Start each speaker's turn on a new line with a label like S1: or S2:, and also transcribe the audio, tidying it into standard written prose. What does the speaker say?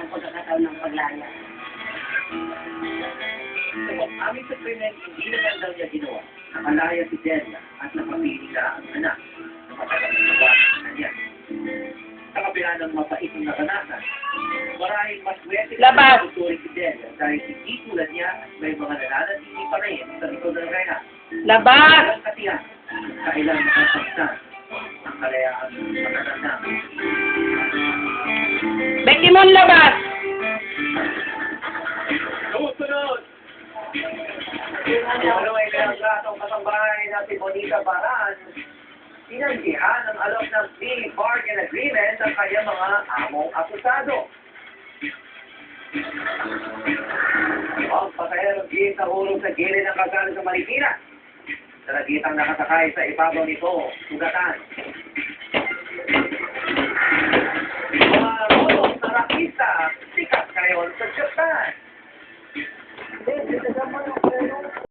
S1: ang pagkakataon ng paglaya.
S2: Amin sa krimen, hindi naman daw niya ginawa. Nakalaya si Delia at napapili na ang anak na matagal na nawasan na niya. Sa kabila ng mapait na naranasan, marahil mas swerte
S3: Labas!
S2: na tuturing si Delia dahil hindi tulad niya at may mga nananatili pa rin sa likod ng rena.
S3: Labas!
S2: Ang katiyan, kailan makasaktan ang kalayaan ng matatanda.
S3: Becky Mon, labas!
S2: Susunod! Ano ay pinaglatong kasambahay na si Bonita Baran, tinanggihan ang alok ng plea bargain agreement ng kanyang mga among akusado. Ang pasaherong jeep na hulog sa gilid ng kalsada sa Marikina. Sa nagitang nakasakay sa ibabaw nito, sugatan.